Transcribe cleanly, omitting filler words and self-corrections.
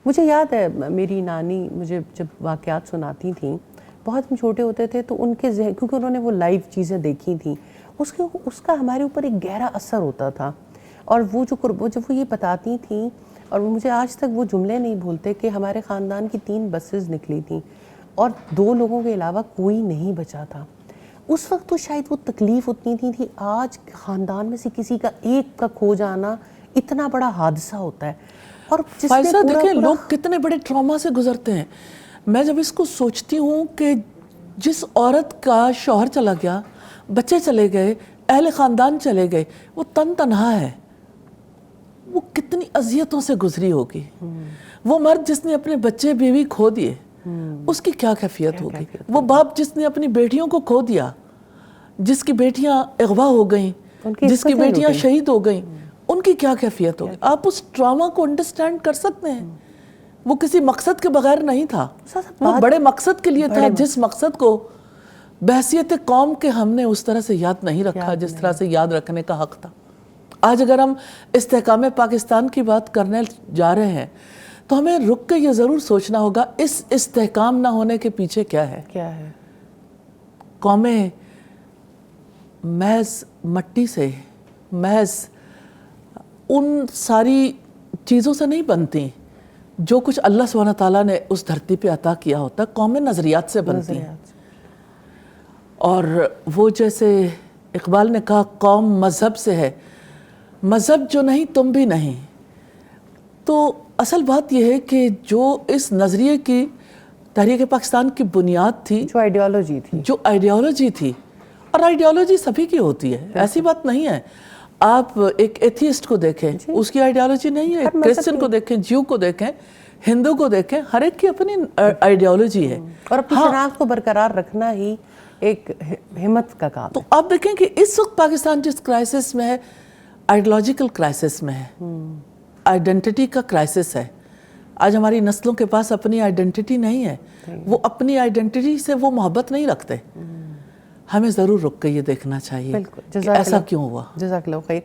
مجھے یاد ہے میری نانی مجھے جب واقعات سناتی تھیں، بہت ہم چھوٹے ہوتے تھے تو ان کے ذہن، کیونکہ انہوں نے وہ لائیو چیزیں دیکھی تھیں، اس کا ہمارے اوپر ایک گہرا اثر ہوتا تھا. اور جب وہ یہ بتاتی تھیں، اور مجھے آج تک وہ جملے نہیں بھولتے کہ ہمارے خاندان کی 3 بسز نکلی تھیں اور 2 لوگوں کے علاوہ کوئی نہیں بچا تھا. اس وقت تو شاید وہ تکلیف اتنی تھی. آج خاندان میں سے کسی کا ایک کا کھو جانا اتنا بڑا حادثہ ہوتا ہے. اور فائزہ دیکھیں لوگ کتنے بڑے ٹراما سے گزرتے ہیں. میں جب اس کو سوچتی ہوں کہ جس عورت کا شوہر چلا گیا، بچے چلے گئے، اہل خاندان چلے گئے، وہ تنہا ہے، وہ کتنی اذیتوں سے گزری ہوگی. وہ مرد جس نے اپنے بچے بیوی کھو دیے، اس کی کیا کیفیت ہوگی. وہ باپ جس نے اپنی بیٹیوں کو کھو دیا، جس کی بیٹیاں اغوا ہو گئیں، جس کی بیٹیاں شہید ہو گئیں، ان کی کیا کیفیت ہوگی. آپ اس ٹراما کو انڈرسٹینڈ کر سکتے ہیں. وہ کسی مقصد کے بغیر نہیں تھا، وہ بڑے مقصد کے لیے تھا، جس مقصد کو بحثیت قوم کے ہم نے اس طرح سے یاد نہیں رکھا جس طرح سے یاد رکھنے کا حق تھا. آج اگر ہم استحکام پاکستان کی بات کرنے جا رہے ہیں تو ہمیں رک کے یہ ضرور سوچنا ہوگا اس استحکام نہ ہونے کے پیچھے کیا ہے. قومیں محض مٹی سے، محض ان ساری چیزوں سے نہیں بنتی جو کچھ اللہ سبحانہ تعالیٰ نے اس دھرتی پہ عطا کیا ہوتا ہے. قومیں نظریات سے بنتی ہیں. اور وہ جیسے اقبال نے کہا قوم مذہب سے ہے، مذہب جو نہیں تم بھی نہیں. تو اصل بات یہ ہے کہ جو اس نظریے کی تحریک پاکستان کی بنیاد تھی، جو آئیڈیالوجی تھی، اور آئیڈیالوجی سبھی کی ہوتی ہے، ایسی بات نہیں ہے. آپ ایک ایتھیسٹ کو دیکھیں، اس کی آئیڈیالوجی نہیں ہے. کرسچن کو دیکھیں، جیو کو دیکھیں، ہندو کو دیکھیں، ہر ایک کی اپنی آئیڈیالوجی ہے. اور اپنی شناخت کو برقرار رکھنا ہی ایک ہمت کا کام ہے. تو آپ دیکھیں کہ اس وقت پاکستان جس کرائسس میں ہے، آئیڈیالوجیکل کرائسس میں ہے، آئیڈینٹی کا کرائسس ہے. آج ہماری نسلوں کے پاس اپنی آئیڈینٹی نہیں ہے. وہ اپنی آئیڈینٹی سے وہ محبت نہیں رکھتے. ہمیں ضرور رک کے یہ دیکھنا چاہیے کہ ایسا کیوں ہوا. جزاک اللہ خیر.